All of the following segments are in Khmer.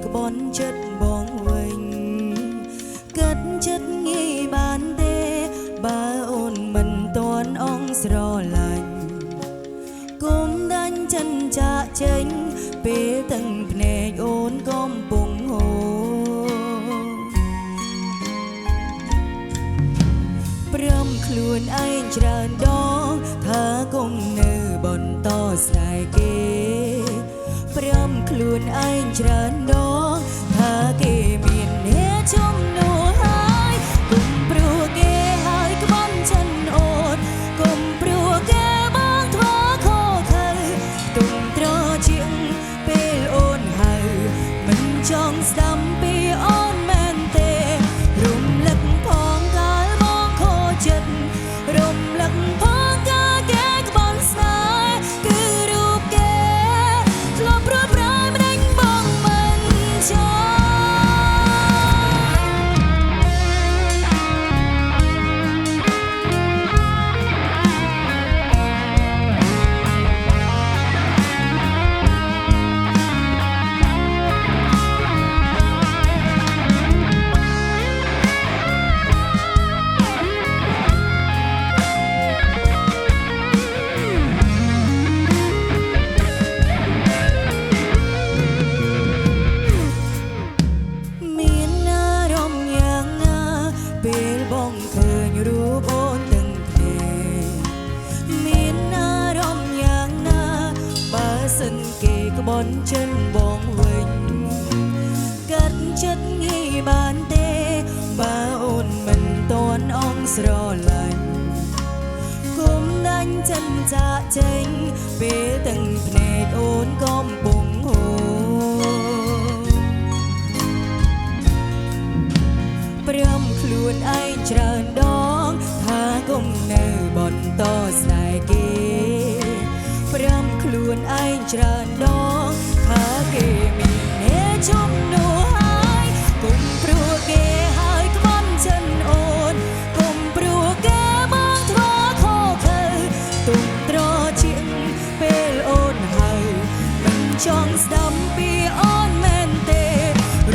ក្បន់ចិត្តបងវិញកាត់ចិត្តងាយបានទេបើអូនមិនទាន់អងស្រឡាញ់គុំដាច់ចិនចាក់ចេញពេលទាំងភ្នែកអូនកំពុងហូរព្រមខ្លួនឯងច្រើនដងថាគុំនៅបន្តស្នេហ៍គេព្រមខ្លួនឯងច្រើនដងថាគេមានហេតុជំនួសហើយគុំព្រោះគេហើយក្បន់ចិនអូនគុំព្រោះគេបងធ្វើខុសខើទុំត្រជាងពេលអូនហៅមិនចង់ស្ដាំពីអូនមែនទេរំលឹកផងកាលបងខូចចិត្តរំលឹកផងកាលគេក្បន់ស្នេហ៍គឺរូបគេធ្លាប់ព្រួយប្រែម្ដេចបងមិនចង់មានអារម្មណ៍យ៉ាងណាពេលបងឃើញរូបអូនទាំងគ្នាមានអារម្មណ៍យ៉ាងណាបើសិនគេក្បន់ចិនបងវិញកាត់ចិត្តងាយបានទេបើអូនមិនទាន់អងស្រឡាញ់គុំដាច់ចិនចាក់ចេញពេលទាំងភ្នែកអូនកំពុងហូរព្រមខ្លួនឯងច្រើនដងថាគុំនៅបន្តស្នេហ៍គេព្រមខ្លួនឯងច្រើនដងថាគេមានហេតុជំនួសហើយគុំព្រោះគេហើយក្បន់ចិនអូនគុំព្រោះគេបងធ្វើខុសខើទុំត្រជាងពេលអូនហៅមិនចង់ស្ដាំពីអូនមែនទេ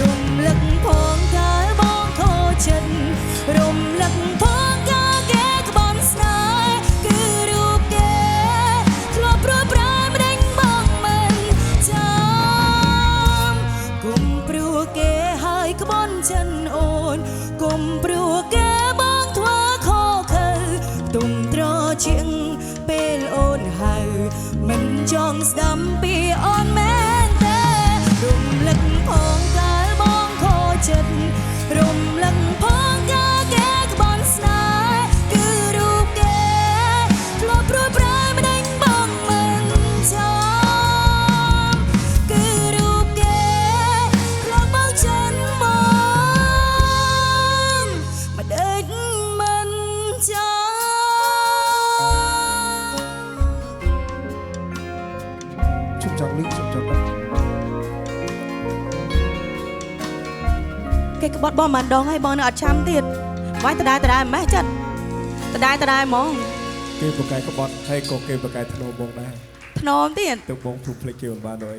រំលឹកផងកាលបងខូចចិត្តរំលឹកផងកាលគេក្បន់ស្នេហ៍គឺរូបគេធ្លាប់ព្រួយប្រែម្ដេចបងមិនចាំគុំព្រោះគេហើយក្បន់ចិនអូនគុំព្រោះគេបងធ្វើខុសខើទុំត្រជាងពេលអូនហៅមិនចង់ស្ដាំពីអូនមែនទេរំលឹកផងកាលបងខូចចិត្តរំលឹកផងកាលគេក្បន់ស្នេហ៍គឺរូបគេធ្លាប់ព្រួយប្រែម្ដេចបងមិនចាំគឺរូបគេធ្លាប់បងចិនមកម្ដេចមិនចាំជុំចង់លឹកជុំចង់ដាក់គេក្បត់បងមិនដងហើយបងនៅអត់ចាំទៀតវាយតដែលម៉េះចិត្តតដែលហ្មងគេបកកាយក្បត់ហើយក៏គេបកកាយធ្នោបងដែរធ្នមទៀតទៅបងធុភ្លេចគេមិនបានអី